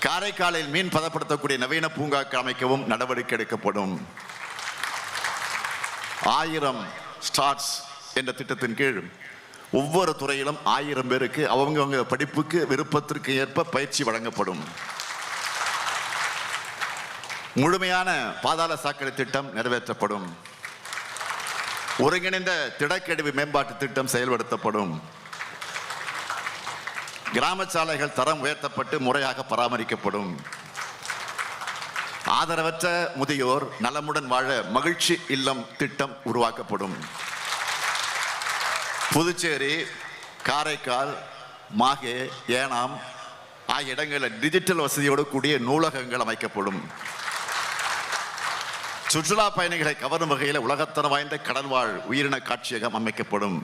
காரைக்காலில் மீன் பதப்படுத்தக்கூடிய நவீன பூங்காக்கள் அமைக்கவும் நடவடிக்கை எடுக்கப்படும். 1000 ஸ்டார்ட்ஸ் என்ற திட்டத்தின் கீழ் ஒவ்வொரு துறையிலும் 1000 பேருக்கு அவங்கவங்க படிப்புக்கு விருப்பத்திற்கு ஏற்ப பயிற்சி வழங்கப்படும். முழுமையான பாதாள சாக்கடை திட்டம் நிறைவேற்றப்படும். ஒருங்கிணைந்த திடக்கழிவு மேம்பாட்டு திட்டம் செயல்படுத்தப்படும். கிராம சாலைகள் தரம் உயர்த்தப்பட்டு முறையாக பராமரிக்கப்படும். ஆதரவற்ற முதியோர் நலமுடன் வாழ மகிழ்ச்சி இல்லம் திட்டம் உருவாக்கப்படும். புதுச்சேரி, காரைக்கால், மாஹே, ஏனாம் ஆகிய இடங்களில் டிஜிட்டல் வசதியோடு கூடிய நூலகங்கள் அமைக்கப்படும். சுற்றுலா பயணிகளை கவரும் வகையில் உலகத்தரம் வாய்ந்த கடல்வாழ் உயிரின காட்சியகம் அமைக்கப்படும்.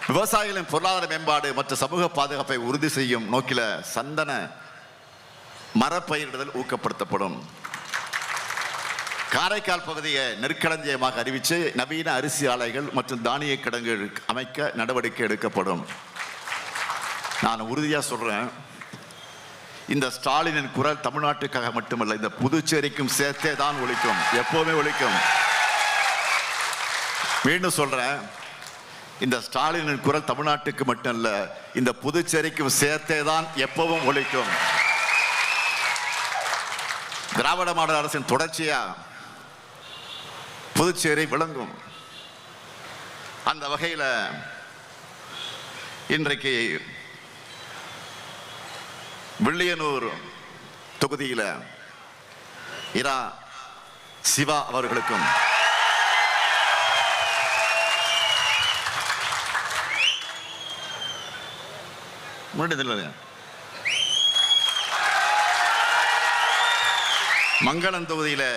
விவசாயிகளின் பொருளாதார மேம்பாடு மற்றும் சமூக பாதுகாப்பை உறுதி செய்யும் நோக்கில சந்தன மரப்பயிரிடுதல் ஊக்கப்படுத்தப்படும். காரைக்கால் பகுதியை நெற்களஞ்சியமாக அறிவித்து நவீன அரிசி ஆலைகள் மற்றும் தானிய கிடங்குகள் அமைக்க நடவடிக்கை எடுக்கப்படும். நான் உறுதியாக சொல்றேன், இந்த ஸ்டாலினின் குரல் தமிழ்நாட்டுக்காக மட்டுமல்ல, இந்த புதுச்சேரிக்கும் சேர்த்தே தான் ஒலிக்கும், எப்பவுமே ஒலிக்கும். மீண்டும் சொல்றேன், இந்த ஸ்டாலினின் குரல் தமிழ்நாட்டுக்கு மட்டும் இல்ல, இந்த புதுச்சேரிக்கும் சேர்த்தே தான் எப்பவும் ஒலிக்கும். திராவிட மாடல் அரசின் தொடர்ச்சியா புதுச்சேரி விளங்கும். அந்த வகையில் இன்றைக்கு வில்லியனூர் தொகுதியில் இரா சிவா அவர்களுக்கும் மங்களம் தொகுதியில்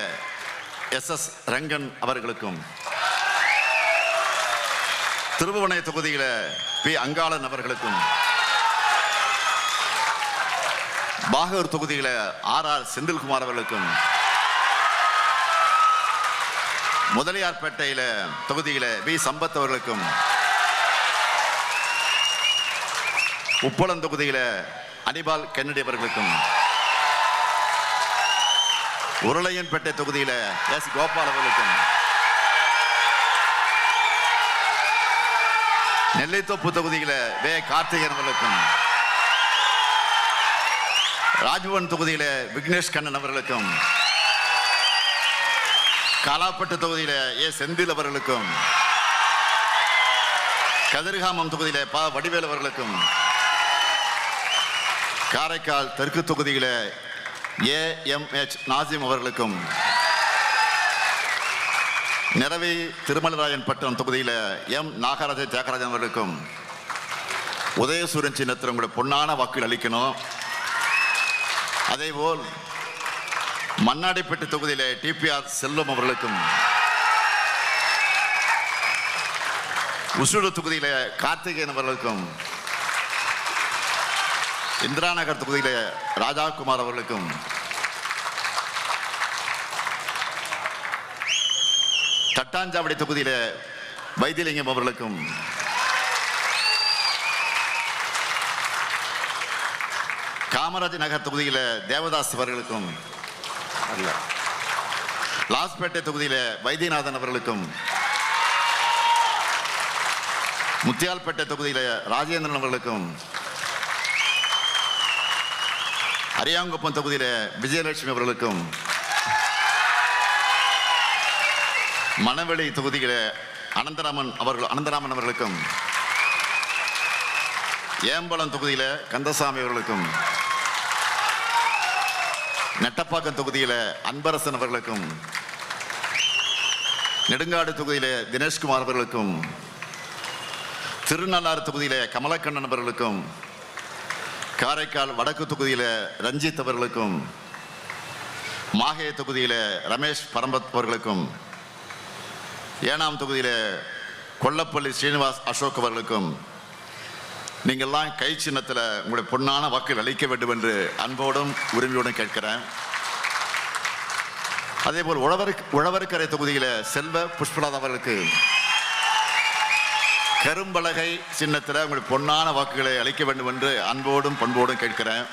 SS ரங்கன் அவர்களுக்கும், திருபுவனை தொகுதியில் P அங்காளன் அவர்களுக்கும், பாகூர் தொகுதியில் RR செந்தில்குமார் அவர்களுக்கும், முதலியார்பேட்டையில் தொகுதியில் V சம்பத் அவர்களுக்கும், உப்பளம் தொகுதியில் அனிபால் கென்னடி அவர்களுக்கும், உருளையன்பேட்டை தொகுதியில் S கோபால் அவர்களுக்கும், நெல்லைத்தோப்பு தொகுதியில் வே கார்த்திகேயன் அவர்களுக்கும், ராஜ்பவன் தொகுதியில் விக்னேஷ் கண்ணன் அவர்களுக்கும், காலாப்பட்டு தொகுதியில் A செந்தில் அவர்களுக்கும், கதிர்காமம் தொகுதியில் ப வடிவேல் அவர்களுக்கும், காரைக்கால் தெற்கு தொகுதியில் AMH நாசிம் அவர்களுக்கும், நிறவி திருமலராயன் பட்டம் தொகுதியில் M நாகராஜ தியாகராஜன் அவர்களுக்கும் உதயசூரன் சின்னத்தில் உங்களுடைய பொன்னான வாக்குகள் அளிக்கணும். அதேபோல் மண்ணாடிப்பட்டு தொகுதியில் TPR செல்வம் அவர்களுக்கும், உசூடு தொகுதியில் கார்த்திகேயன் அவர்களுக்கும், இந்திரா நகர் தொகுதியில் ராஜாகுமார் அவர்களுக்கும், தட்டாஞ்சாவடி தொகுதியில் வைத்தியலிங்கம் அவர்களுக்கும், காமராஜ் நகர் தொகுதியில் தேவதாஸ் அவர்களுக்கும், லாஸ்பேட்டை தொகுதியில் வைத்தியநாதன் அவர்களுக்கும், முத்தியால்பேட்டை தொகுதியில் ராஜேந்திரன் அவர்களுக்கும், அரியாங்குப்பம் தொகுதியில் விஜயலட்சுமி அவர்களுக்கும், மணவெளி தொகுதியில் அனந்தராமன் அவர்களுக்கும், ஏம்பலம் தொகுதியில் கந்தசாமி அவர்களுக்கும், நெட்டப்பாக்கம் தொகுதியில் அன்பரசன் அவர்களுக்கும், நெடுங்காடு தொகுதியில் தினேஷ்குமார் அவர்களுக்கும், திருநள்ளாறு தொகுதியில் கமலக்கண்ணன் அவர்களுக்கும், காரைக்கால் வடக்கு தொகுதியில் ரஞ்சித் அவர்களுக்கும், மாஹே தொகுதியில் ரமேஷ் பரம்பத் அவர்களுக்கும், ஏனாம் தொகுதியில் கொல்லப்பள்ளி ஸ்ரீனிவாஸ் அசோக் அவர்களுக்கும் நீங்கள்லாம் கை சின்னத்தில் உங்களுடைய பொன்னான வாக்குகள் அளிக்க வேண்டும் என்று அன்போடும் உரிமையோடும் கேட்கிறேன். அதேபோல் உழவர்கரை தொகுதியில் செல்வ புஷ்பலதா அவர்களுக்கு கரும்பலகை சின்னத்தில் உங்களுடைய பொன்னான வாக்குகளை அளிக்க வேண்டும் என்று அன்போடும் பண்போடும் கேட்கிறேன்.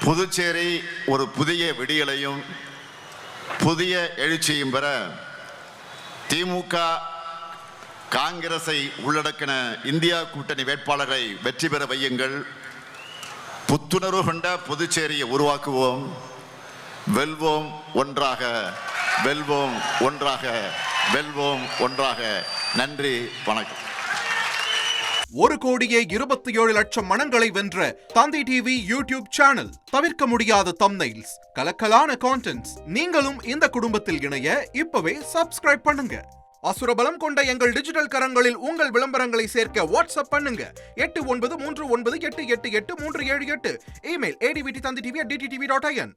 புதுச்சேரி ஒரு புதிய விடியலையும் புதிய எழுச்சியும் பெற திமுக காங்கிரஸை உள்ளடக்கின இந்தியா கூட்டணி வேட்பாளரை வெற்றி பெற வையுங்கள். புத்துணர்வு கொண்ட புதுச்சேரியை உருவாக்குவோம். வெல்வோம் ஒன்றாக, வெல்வோம் ஒன்றாக, வெல்வோம் ஒன்றாக. நன்றி, வணக்கம். 1,27,00,000 மனங்களை வென்ற தந்தி டிவி யூடியூப் சேனல். தவிர்க்க முடியாத தம்ப்நெயில்ஸ், கலக்கலான கான்டென்ட்ஸ். நீங்களும் இந்த குடும்பத்தில் இணைய இப்பவே சப்ஸ்கிரைப் பண்ணுங்க. அசுரபலம் கொண்ட எங்கள் டிஜிட்டல் கரங்களில் உங்கள் விளம்பரங்களை சேர்க்க வாட்ஸ்அப் பண்ணுங்க. 8939888378. Email advtthanditv@dttv.in.